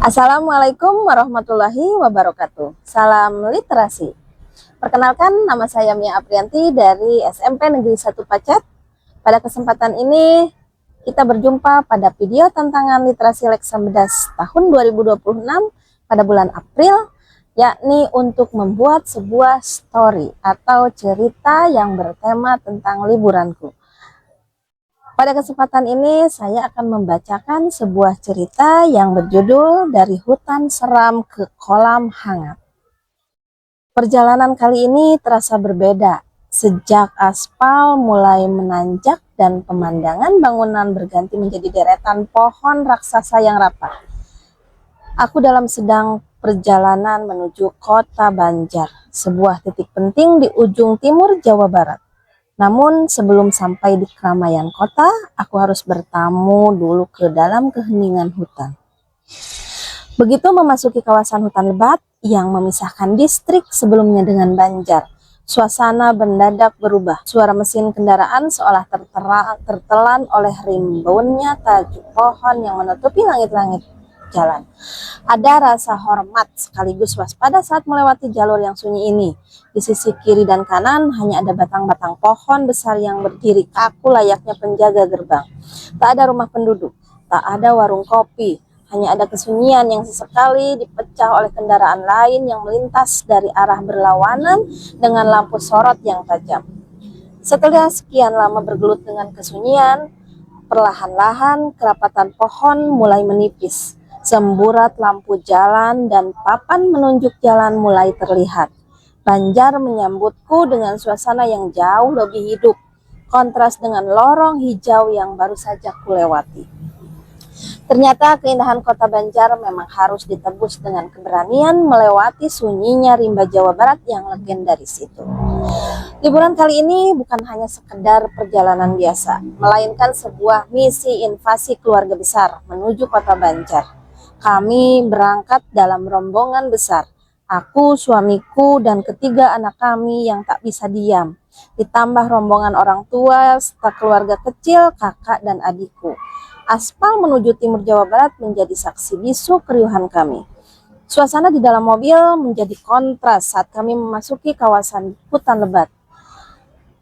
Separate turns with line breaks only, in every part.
Assalamualaikum warahmatullahi wabarakatuh. Salam literasi. Perkenalkan, nama saya Mia Aprianti dari SMP Negeri 1 Pacet. Pada kesempatan ini kita berjumpa pada video tantangan literasi Leksambedas tahun 2026 pada bulan April, yakni untuk membuat sebuah story atau cerita yang bertema tentang liburanku. Pada kesempatan ini saya akan membacakan sebuah cerita yang berjudul Dari Hutan Seram ke Kolam Hangat. Perjalanan kali ini terasa berbeda sejak aspal mulai menanjak dan pemandangan bangunan berganti menjadi deretan pohon raksasa yang rapat. Aku dalam sedang perjalanan menuju kota Banjar, sebuah titik penting di ujung timur Jawa Barat. Namun sebelum sampai di keramaian kota, aku harus bertamu dulu ke dalam keheningan hutan. Begitu memasuki kawasan hutan lebat yang memisahkan distrik sebelumnya dengan Banjar, suasana mendadak berubah. Suara mesin kendaraan seolah tertelan oleh rimbunnya tajuk pohon yang menutupi langit-langit jalan. Ada rasa hormat sekaligus waspada saat melewati jalur yang sunyi ini. Di sisi kiri dan kanan hanya ada batang-batang pohon besar yang berdiri kaku layaknya penjaga gerbang. Tak ada rumah penduduk, tak ada warung kopi, hanya ada kesunyian yang sesekali dipecah oleh kendaraan lain yang melintas dari arah berlawanan dengan lampu sorot yang tajam. Setelah sekian lama bergelut dengan kesunyian, perlahan-lahan kerapatan pohon mulai menipis. Semburat lampu jalan dan papan menunjuk jalan mulai terlihat. Banjar menyambutku dengan suasana yang jauh lebih hidup, kontras dengan lorong hijau yang baru saja kulewati. Ternyata keindahan kota Banjar memang harus ditebus dengan keberanian melewati sunyinya rimba Jawa Barat yang legendaris itu. Liburan kali ini bukan hanya sekedar perjalanan biasa, melainkan sebuah misi invasi keluarga besar menuju kota Banjar. Kami berangkat dalam rombongan besar, aku, suamiku, dan ketiga anak kami yang tak bisa diam. Ditambah rombongan orang tua serta keluarga kecil, kakak dan adikku. Aspal menuju timur Jawa Barat menjadi saksi bisu keriuhan kami. Suasana di dalam mobil menjadi kontras saat kami memasuki kawasan hutan lebat.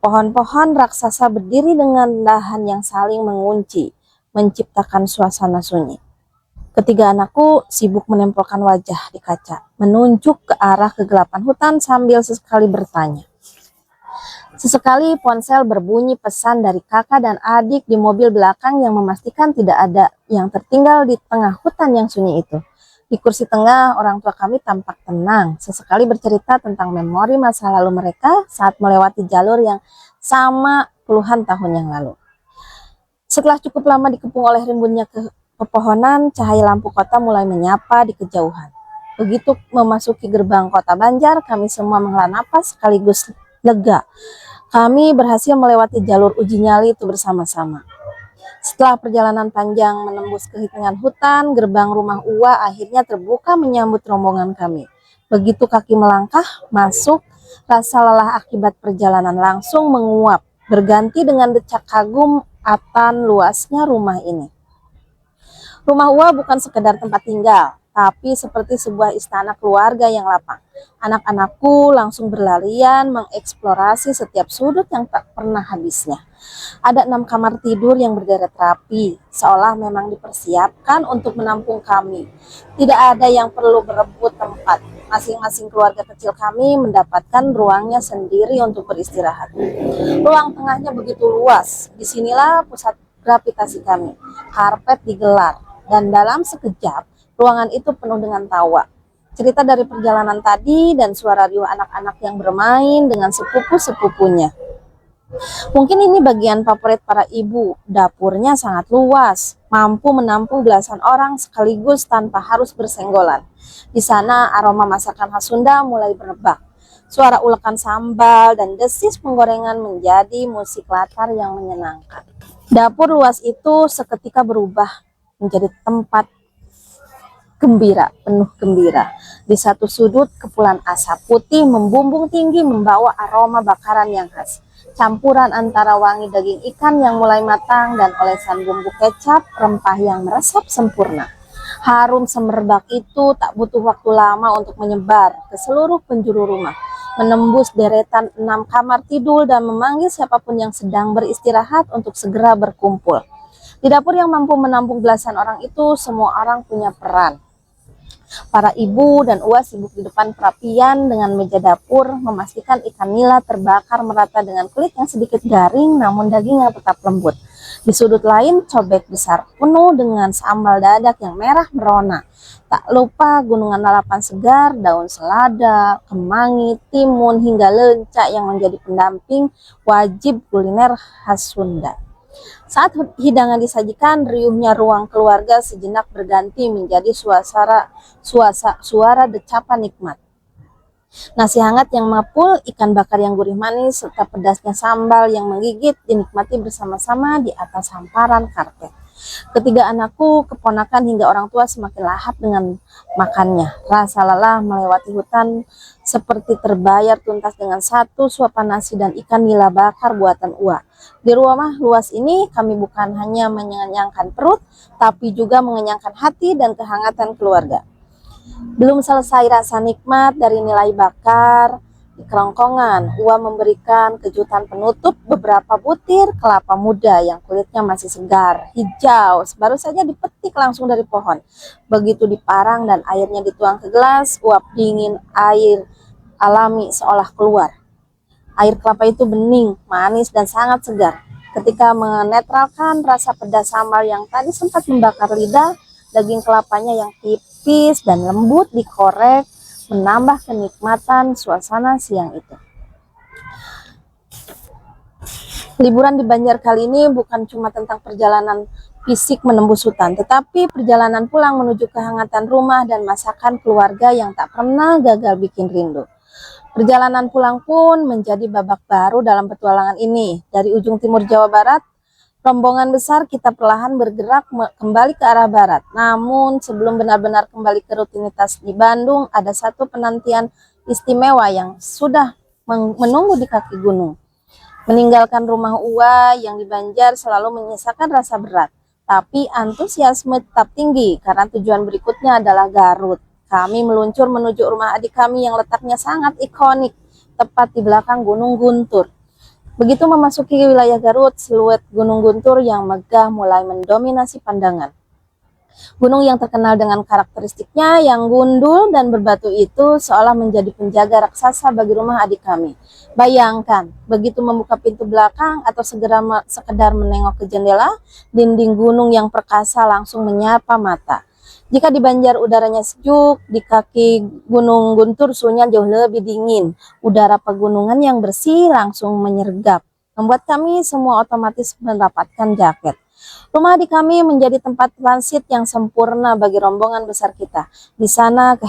Pohon-pohon raksasa berdiri dengan dahan yang saling mengunci, menciptakan suasana sunyi. Ketiga anakku sibuk menempelkan wajah di kaca, menunjuk ke arah kegelapan hutan sambil sesekali bertanya. Sesekali ponsel berbunyi pesan dari kakak dan adik di mobil belakang yang memastikan tidak ada yang tertinggal di tengah hutan yang sunyi itu. Di kursi tengah, orang tua kami tampak tenang, sesekali bercerita tentang memori masa lalu mereka saat melewati jalur yang sama puluhan tahun yang lalu. Setelah cukup lama dikepung oleh rimbunnya pepohonan, cahaya lampu kota mulai menyapa di kejauhan. Begitu memasuki gerbang kota Banjar, kami semua menghela napas sekaligus lega. Kami berhasil melewati jalur uji nyali itu bersama-sama. Setelah perjalanan panjang menembus keheningan hutan, gerbang rumah Uwa akhirnya terbuka menyambut rombongan kami. Begitu kaki melangkah masuk, rasa lelah akibat perjalanan langsung menguap, berganti dengan decak kagum akan luasnya rumah ini. Rumah Uwa bukan sekedar tempat tinggal, tapi seperti sebuah istana keluarga yang lapang. Anak-anakku langsung berlarian mengeksplorasi setiap sudut yang tak pernah habisnya. Ada 6 kamar tidur yang berderet rapi, seolah memang dipersiapkan untuk menampung kami. Tidak ada yang perlu berebut tempat. Masing-masing keluarga kecil kami mendapatkan ruangnya sendiri untuk beristirahat. Ruang tengahnya begitu luas. Disinilah pusat gravitasi kami. Karpet digelar. Dan dalam sekejap, ruangan itu penuh dengan tawa. Cerita dari perjalanan tadi dan suara riuh anak-anak yang bermain dengan sepupu-sepupunya. Mungkin ini bagian favorit para ibu. Dapurnya sangat luas, mampu menampung belasan orang sekaligus tanpa harus bersenggolan. Di sana aroma masakan khas Sunda mulai merebak. Suara ulekan sambal dan desis penggorengan menjadi musik latar yang menyenangkan. Dapur luas itu seketika berubah menjadi tempat gembira, penuh gembira. Di satu sudut, kepulan asap putih membumbung tinggi membawa aroma bakaran yang khas. Campuran antara wangi daging ikan yang mulai matang dan olesan bumbu kecap rempah yang meresap sempurna. Harum semerbak itu tak butuh waktu lama untuk menyebar ke seluruh penjuru rumah, menembus deretan 6 kamar tidur dan memanggil siapapun yang sedang beristirahat untuk segera berkumpul. Di dapur yang mampu menampung belasan orang itu, semua orang punya peran. Para ibu dan uas sibuk di depan perapian dengan meja dapur, memastikan ikan nila terbakar merata dengan kulit yang sedikit garing namun dagingnya tetap lembut. Di sudut lain, cobek besar penuh dengan sambal dadak yang merah merona. Tak lupa gunungan lalapan segar, daun selada, kemangi, timun, hingga lenca yang menjadi pendamping wajib kuliner khas Sunda. Saat hidangan disajikan, riuhnya ruang keluarga sejenak berganti menjadi suara decapan nikmat. Nasi hangat yang mapul, ikan bakar yang gurih manis, serta pedasnya sambal yang menggigit dinikmati bersama-sama di atas hamparan karpet. Ketiga anakku, keponakan hingga orang tua semakin lahap dengan makannya. Rasa lelah melewati hutan seperti terbayar tuntas dengan satu suapan nasi dan ikan nila bakar buatan Ua. Di rumah luas ini kami bukan hanya mengenyangkan perut, tapi juga mengenyangkan hati dan kehangatan keluarga. Belum selesai rasa nikmat dari nilai bakar, di kerongkongan, Ua memberikan kejutan penutup beberapa butir kelapa muda yang kulitnya masih segar, hijau, baru saja dipetik langsung dari pohon. Begitu diparang dan airnya dituang ke gelas, uap dingin air alami seolah keluar. Air kelapa itu bening, manis, dan sangat segar. Ketika menetralkan rasa pedas sambal yang tadi sempat membakar lidah, daging kelapanya yang tipis dan lembut dikorek menambah kenikmatan suasana siang itu. Liburan di Banjar kali ini bukan cuma tentang perjalanan fisik menembus hutan, tetapi perjalanan pulang menuju kehangatan rumah dan masakan keluarga yang tak pernah gagal bikin rindu. Perjalanan pulang pun menjadi babak baru dalam petualangan ini. Dari ujung timur Jawa Barat, rombongan besar kita perlahan bergerak kembali ke arah barat. Namun sebelum benar-benar kembali ke rutinitas di Bandung, ada satu penantian istimewa yang sudah menunggu di kaki gunung. Meninggalkan rumah Ua yang di Banjar selalu menyisakan rasa berat, tapi antusiasme tetap tinggi karena tujuan berikutnya adalah Garut. Kami meluncur menuju rumah adik kami yang letaknya sangat ikonik, tepat di belakang Gunung Guntur. Begitu memasuki wilayah Garut, siluet Gunung Guntur yang megah mulai mendominasi pandangan. Gunung yang terkenal dengan karakteristiknya yang gundul dan berbatu itu seolah menjadi penjaga raksasa bagi rumah adik kami. Bayangkan, begitu membuka pintu belakang atau sekedar menengok ke jendela, dinding gunung yang perkasa langsung menyapa mata. Jika di Banjar udaranya sejuk, di kaki Gunung Guntur suhunya jauh lebih dingin. Udara pegunungan yang bersih langsung menyergap, membuat kami semua otomatis mendapatkan jaket. Rumah adik kami menjadi tempat transit yang sempurna bagi rombongan besar kita. Di sana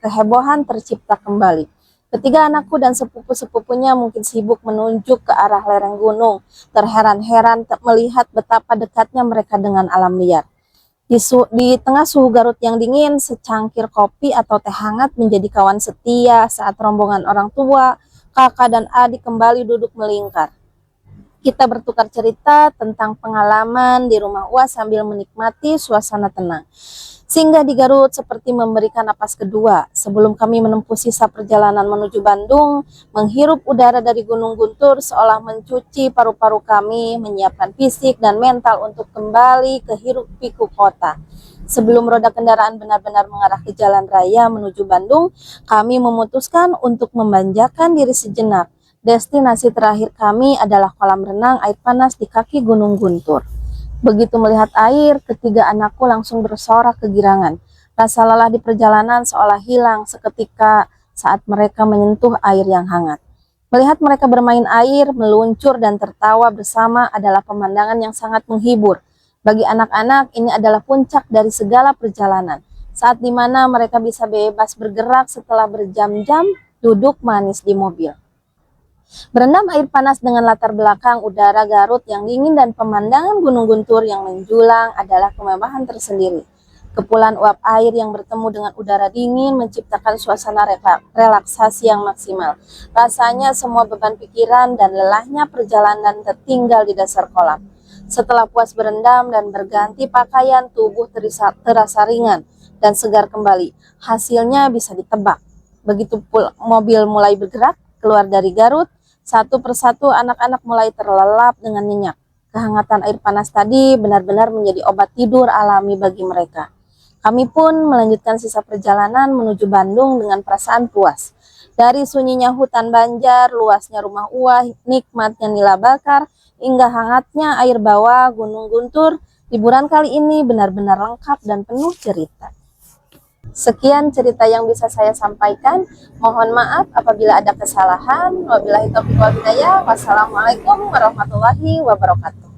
kehebohan tercipta kembali. Ketiga anakku dan sepupu-sepupunya mungkin sibuk menunjuk ke arah lereng gunung, terheran-heran melihat betapa dekatnya mereka dengan alam liar. Di tengah suhu Garut yang dingin, secangkir kopi atau teh hangat menjadi kawan setia saat rombongan orang tua, kakak dan adik kembali duduk melingkar. Kita bertukar cerita tentang pengalaman di rumah Ua sambil menikmati suasana tenang. Singgah di Garut seperti memberikan napas kedua. Sebelum kami menempuh sisa perjalanan menuju Bandung, menghirup udara dari Gunung Guntur seolah mencuci paru-paru kami, menyiapkan fisik dan mental untuk kembali ke hiruk-pikuk kota. Sebelum roda kendaraan benar-benar mengarah ke jalan raya menuju Bandung, kami memutuskan untuk memanjakan diri sejenak. Destinasi terakhir kami adalah kolam renang air panas di kaki Gunung Guntur. Begitu melihat air, ketiga anakku langsung bersorak kegirangan. Rasa lelah di perjalanan seolah hilang seketika saat mereka menyentuh air yang hangat. Melihat mereka bermain air, meluncur dan tertawa bersama adalah pemandangan yang sangat menghibur. Bagi anak-anak, ini adalah puncak dari segala perjalanan. Saat dimana mereka bisa bebas bergerak setelah berjam-jam duduk manis di mobil. Berendam air panas dengan latar belakang udara Garut yang dingin dan pemandangan Gunung Guntur yang menjulang adalah kemewahan tersendiri. Kepulan uap air yang bertemu dengan udara dingin menciptakan suasana relaksasi yang maksimal. Rasanya semua beban pikiran dan lelahnya perjalanan tertinggal di dasar kolam. Setelah puas berendam dan berganti pakaian, tubuh terasa ringan dan segar kembali. Hasilnya bisa ditebak. Begitu mobil mulai bergerak keluar dari Garut, satu persatu anak-anak mulai terlelap dengan nyenyak. Kehangatan air panas tadi benar-benar menjadi obat tidur alami bagi mereka. Kami pun melanjutkan sisa perjalanan menuju Bandung dengan perasaan puas. Dari sunyinya hutan Banjar, luasnya rumah Uwah, nikmatnya nila bakar, hingga hangatnya air bawah Gunung Guntur, liburan kali ini benar-benar lengkap dan penuh cerita. Sekian cerita yang bisa saya sampaikan. Mohon maaf apabila ada kesalahan. Wabillahi taufiq wal hidayah. Wassalamualaikum warahmatullahi wabarakatuh.